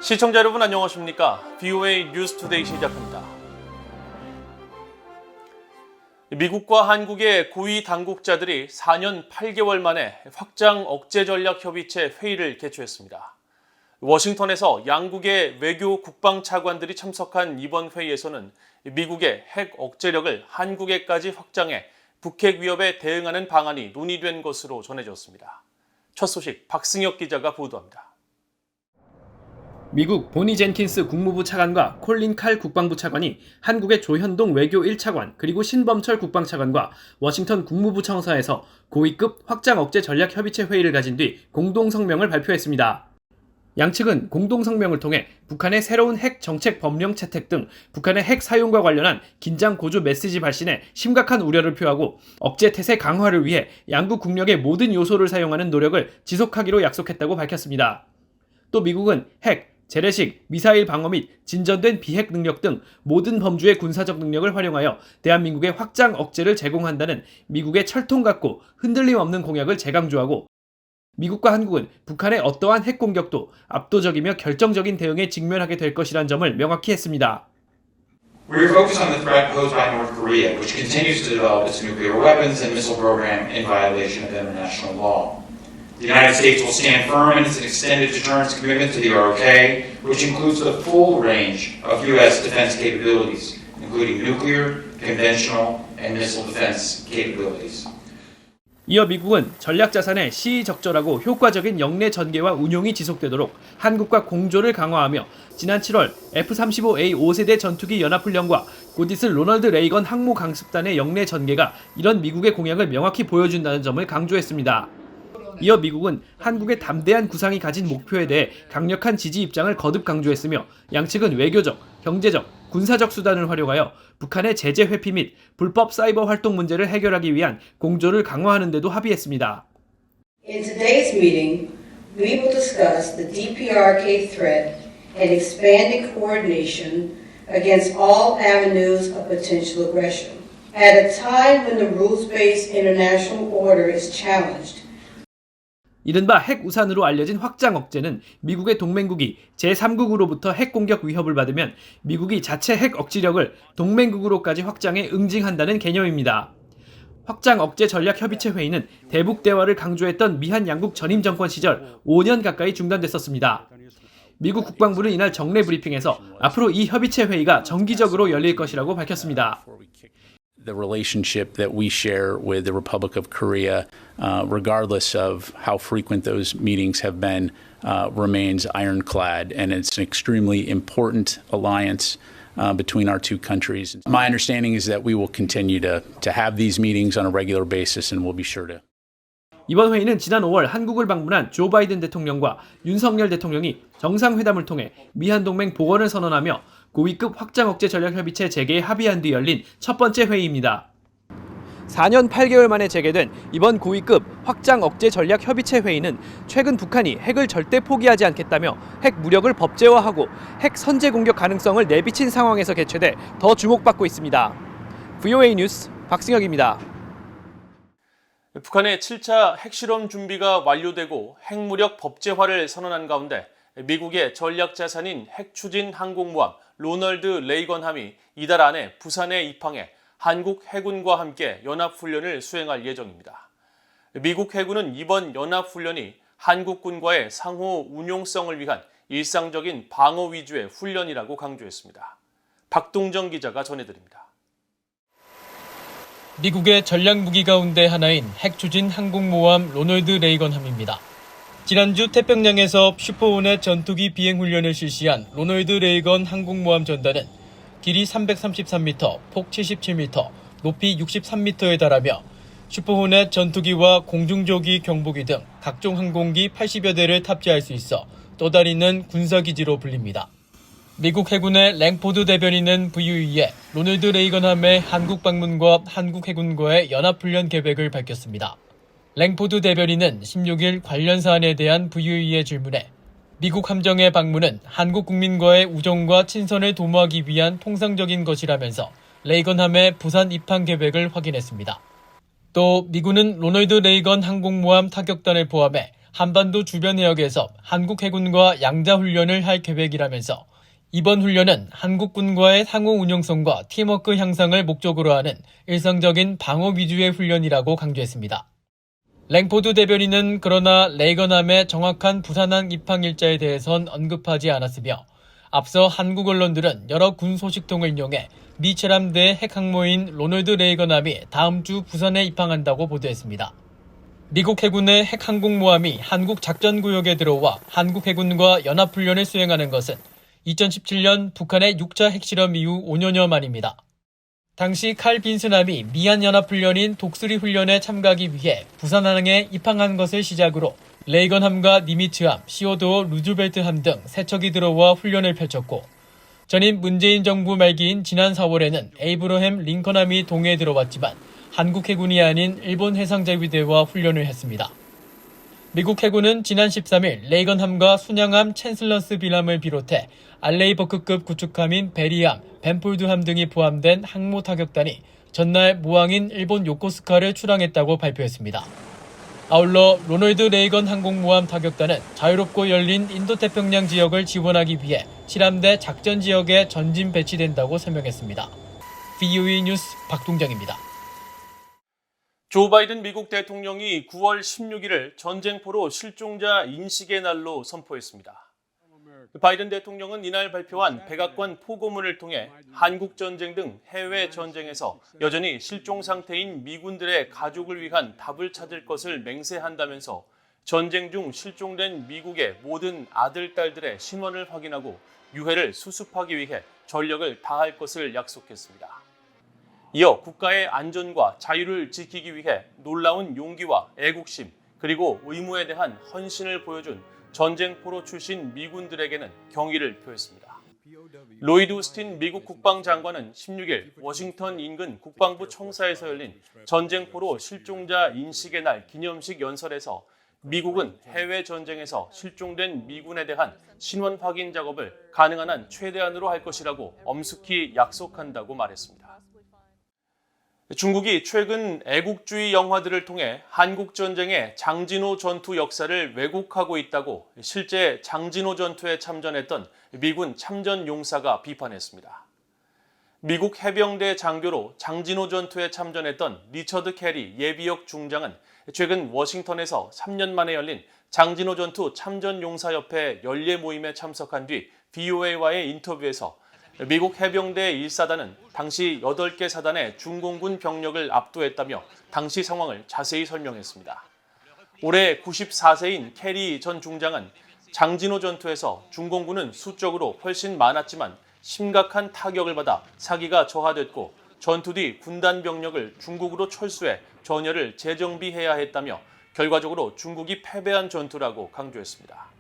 시청자 여러분 안녕하십니까? VOA 뉴스투데이 시작합니다. 미국과 한국의 고위 당국자들이 4년 8개월 만에 확장 억제 전략 협의체 회의를 개최했습니다. 워싱턴에서 양국의 외교 국방 차관들이 참석한 이번 회의에서는 미국의 핵 억제력을 한국에까지 확장해 북핵 위협에 대응하는 방안이 논의된 것으로 전해졌습니다. 첫 소식 박승혁 기자가 보도합니다. 미국 보니 젠킨스 국무부 차관과 콜린 칼 국방부 차관이 한국의 조현동 외교 1차관 그리고 신범철 국방차관과 워싱턴 국무부 청사에서 고위급 확장 억제 전략 협의체 회의를 가진 뒤 공동성명을 발표했습니다. 양측은 공동성명을 통해 북한의 새로운 핵 정책 법령 채택 등 북한의 핵 사용과 관련한 긴장 고조 메시지 발신에 심각한 우려를 표하고 억제 태세 강화를 위해 양국 국력의 모든 요소를 사용하는 노력을 지속하기로 약속했다고 밝혔습니다. 또 미국은 핵, 재래식, 미사일 방어 및 진전된 비핵 능력 등 모든 범주의 군사적 능력을 활용하여 대한민국의 확장 억제를 제공한다는 미국의 철통 같고 흔들림 없는 공약을 재강조하고 미국과 한국은 북한의 어떠한 핵 공격도 압도적이며 결정적인 대응에 직면하게 될 것이란 점을 명확히 했습니다. We are focused on the threat posed by North Korea, which continues to develop its nuclear weapons and missile program in violation of international law. The United States will stand firm in its extended deterrence commitment to the ROK, which includes the full range of U.S. defense capabilities, including nuclear, conventional, and missile defense capabilities. 이어 미국은 전략자산의 시의적절하고 효과적인 영내 전개와 운용이 지속되도록 한국과 공조를 강화하며 지난 7월 F-35A 5세대 전투기 연합훈련과 곧 있을 로널드 레이건 항모 강습단의 영내 전개가 이런 미국의 공약을 명확히 보여준다는 점을 강조했습니다. 이어 미국은 한국의 담대한 구상이 가진 목표에 대해 강력한 지지 입장을 거듭 강조했으며 양측은 외교적, 경제적, 군사적 수단을 활용하여 북한의 제재 회피 및 불법 사이버 활동 문제를 해결하기 위한 공조를 강화하는 데도 합의했습니다. In today's meeting, we will discuss the DPRK threat and expanded coordination against all avenues of potential aggression. At a time when the rules-based international order is challenged, 이른바 핵 우산으로 알려진 확장 억제는 미국의 동맹국이 제3국으로부터 핵 공격 위협을 받으면 미국이 자체 핵 억지력을 동맹국으로까지 확장해 응징한다는 개념입니다. 확장 억제 전략 협의체 회의는 대북 대화를 강조했던 미한 양국 전임 정권 시절 5년 가까이 중단됐었습니다. 미국 국방부는 이날 정례 브리핑에서 앞으로 이 협의체 회의가 정기적으로 열릴 것이라고 밝혔습니다. The relationship that we share with the Republic of Korea, regardless of how frequent those meetings have been, remains ironclad, and it's an extremely important alliance between our two countries. My understanding is that we will continue to have these meetings on a regular basis, and we'll be sure to. 이번 회의는 지난 5월 한국을 방문한 조 바이든 대통령과 윤석열 대통령이 정상회담을 통해 미한 동맹 복원을 선언하며 고위급 확장 억제 전략 협의체 재개에 합의한 뒤 열린 첫 번째 회의입니다. 4년 8개월 만에 재개된 이번 고위급 확장 억제 전략 협의체 회의는 최근 북한이 핵을 절대 포기하지 않겠다며 핵 무력을 법제화하고 핵 선제 공격 가능성을 내비친 상황에서 개최돼 더 주목받고 있습니다. VOA 뉴스 박승혁입니다. 북한의 7차 핵실험 준비가 완료되고 핵무력 법제화를 선언한 가운데 미국의 전략자산인 핵추진 항공모함 로널드 레이건함이 이달 안에 부산에 입항해 한국 해군과 함께 연합훈련을 수행할 예정입니다. 미국 해군은 이번 연합훈련이 한국군과의 상호 운용성을 위한 일상적인 방어 위주의 훈련이라고 강조했습니다. 박동정 기자가 전해드립니다. 미국의 전략무기 가운데 하나인 핵추진 항공모함 로널드 레이건함입니다. 지난주 태평양에서 슈퍼호넷 전투기 비행훈련을 실시한 로널드 레이건 항공모함 전단은 길이 333m, 폭 77m, 높이 63m에 달하며 슈퍼호넷 전투기와 공중조기 경보기 등 각종 항공기 80여 대를 탑재할 수 있어 또 다른 군사기지로 불립니다. 미국 해군의 랭포드 대변인은 VOE에 로널드 레이건함의 한국 방문과 한국 해군과의 연합훈련 계획을 밝혔습니다. 랭포드 대변인은 16일 관련 사안에 대한 VOE의 질문에 미국 함정의 방문은 한국 국민과의 우정과 친선을 도모하기 위한 통상적인 것이라면서 레이건함의 부산 입항 계획을 확인했습니다. 또 미군은 로널드 레이건 항공모함 타격단을 포함해 한반도 주변 해역에서 한국 해군과 양자 훈련을 할 계획이라면서 이번 훈련은 한국군과의 상호 운용성과 팀워크 향상을 목적으로 하는 일상적인 방어 위주의 훈련이라고 강조했습니다. 랭포드 대변인은 그러나 레이건함의 정확한 부산항 입항 일자에 대해선 언급하지 않았으며 앞서 한국 언론들은 여러 군 소식통을 인용해 미 체3대 핵항모인 로널드 레이건함이 다음 주 부산에 입항한다고 보도했습니다. 미국 해군의 핵항공모함이 한국 작전구역에 들어와 한국 해군과 연합훈련을 수행하는 것은 2017년 북한의 6차 핵실험 이후 5년여 만입니다. 당시 칼 빈슨함이 미한연합훈련인 독수리 훈련에 참가하기 위해 부산항에 입항한 것을 시작으로 레이건함과 니미츠함, 시오도어 루즈벨트함 등 세 척이 들어와 훈련을 펼쳤고 전임 문재인 정부 말기인 지난 4월에는 에이브러햄 링컨함이 동해에 들어왔지만 한국 해군이 아닌 일본 해상자위대와 훈련을 했습니다. 미국 해군은 지난 13일 레이건함과 순양함 챈슬러스 빌함을 비롯해 알레이버크급 구축함인 베리함, 벤폴드함 등이 포함된 항모 타격단이 전날 모항인 일본 요코스카를 출항했다고 발표했습니다. 아울러 로널드 레이건 항공모함 타격단은 자유롭고 열린 인도태평양 지역을 지원하기 위해 7함대 작전 지역에 전진 배치된다고 설명했습니다. VOA 뉴스 박동정입니다. 조 바이든 미국 대통령이 9월 16일을 전쟁포로 실종자 인식의 날로 선포했습니다. 바이든 대통령은 이날 발표한 백악관 포고문을 통해 한국 전쟁 등 해외 전쟁에서 여전히 실종 상태인 미군들의 가족을 위한 답을 찾을 것을 맹세한다면서 전쟁 중 실종된 미국의 모든 아들, 딸들의 신원을 확인하고 유해를 수습하기 위해 전력을 다할 것을 약속했습니다. 이어 국가의 안전과 자유를 지키기 위해 놀라운 용기와 애국심 그리고 의무에 대한 헌신을 보여준 전쟁포로 출신 미군들에게는 경의를 표했습니다. 로이드 오스틴 미국 국방장관은 16일 워싱턴 인근 국방부 청사에서 열린 전쟁포로 실종자 인식의 날 기념식 연설에서 미국은 해외 전쟁에서 실종된 미군에 대한 신원 확인 작업을 가능한 한 최대한으로 할 것이라고 엄숙히 약속한다고 말했습니다. 중국이 최근 애국주의 영화들을 통해 한국 전쟁의 장진호 전투 역사를 왜곡하고 있다고 실제 장진호 전투에 참전했던 미군 참전 용사가 비판했습니다. 미국 해병대 장교로 장진호 전투에 참전했던 리처드 캐리 예비역 중장은 최근 워싱턴에서 3년 만에 열린 장진호 전투 참전용사협회 연례 모임에 참석한 뒤 VOA와의 인터뷰에서 미국 해병대 1사단은 당시 8개 사단의 중공군 병력을 압도했다며 당시 상황을 자세히 설명했습니다. 올해 94세인 캐리 전 중장은 장진호 전투에서 중공군은 수적으로 훨씬 많았지만 심각한 타격을 받아 사기가 저하됐고 전투 뒤 군단 병력을 중국으로 철수해 전열을 재정비해야 했다며 결과적으로 중국이 패배한 전투라고 강조했습니다.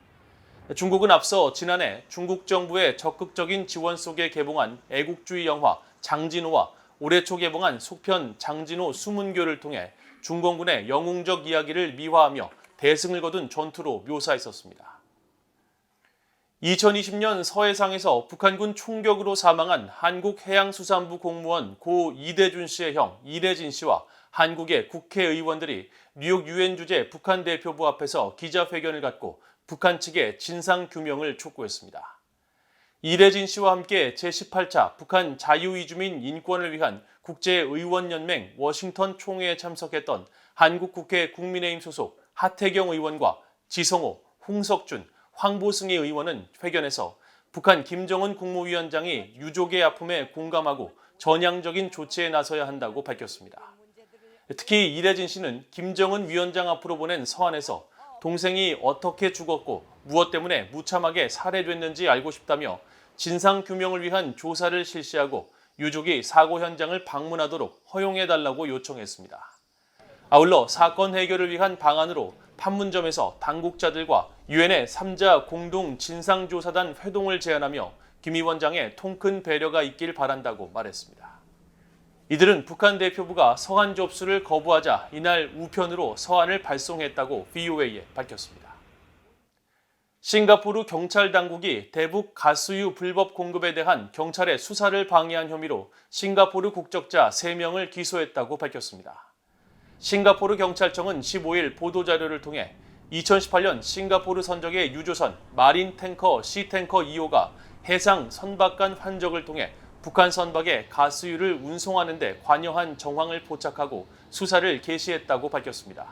중국은 앞서 지난해 중국 정부의 적극적인 지원 속에 개봉한 애국주의 영화 장진호와 올해 초 개봉한 속편 장진호 수문교를 통해 중공군의 영웅적 이야기를 미화하며 대승을 거둔 전투로 묘사했었습니다. 2020년 서해상에서 북한군 총격으로 사망한 한국해양수산부 공무원 고 이대준 씨의 형 이대진 씨와 한국의 국회의원들이 뉴욕 유엔 주재 북한 대표부 앞에서 기자회견을 갖고 북한 측의 진상규명을 촉구했습니다. 이대진 씨와 함께 제18차 북한 자유이주민 인권을 위한 국제의원연맹 워싱턴 총회에 참석했던 한국국회 국민의힘 소속 하태경 의원과 지성호, 홍석준, 황보승희 의원은 회견에서 북한 김정은 국무위원장이 유족의 아픔에 공감하고 전향적인 조치에 나서야 한다고 밝혔습니다. 특히 이대진 씨는 김정은 위원장 앞으로 보낸 서한에서 동생이 어떻게 죽었고 무엇 때문에 무참하게 살해됐는지 알고 싶다며 진상규명을 위한 조사를 실시하고 유족이 사고 현장을 방문하도록 허용해달라고 요청했습니다. 아울러 사건 해결을 위한 방안으로 판문점에서 당국자들과 유엔의 3자 공동 진상조사단 회동을 제안하며 김 위원장의 통큰 배려가 있길 바란다고 말했습니다. 이들은 북한 대표부가 서한 접수를 거부하자 이날 우편으로 서한을 발송했다고 VOA에 밝혔습니다. 싱가포르 경찰 당국이 대북 가스유 불법 공급에 대한 경찰의 수사를 방해한 혐의로 싱가포르 국적자 3명을 기소했다고 밝혔습니다. 싱가포르 경찰청은 15일 보도자료를 통해 2018년 싱가포르 선적의 유조선 마린 탱커 C탱커 2호가 해상 선박간 환적을 통해 북한 선박에 가스유를 운송하는 데 관여한 정황을 포착하고 수사를 개시했다고 밝혔습니다.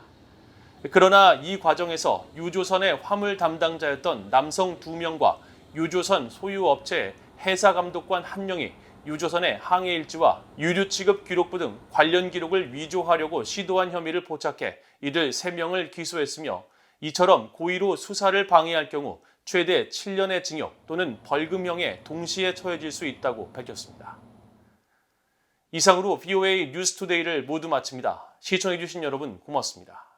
그러나 이 과정에서 유조선의 화물 담당자였던 남성 2명과 유조선 소유업체 해사감독관 1명이 유조선의 항해 일지와 유류 취급 기록부 등 관련 기록을 위조하려고 시도한 혐의를 포착해 이들 3명을 기소했으며 이처럼 고의로 수사를 방해할 경우 최대 7년의 징역 또는 벌금형에 동시에 처해질 수 있다고 밝혔습니다. 이상으로 VOA 뉴스투데이를 모두 마칩니다. 시청해주신 여러분 고맙습니다.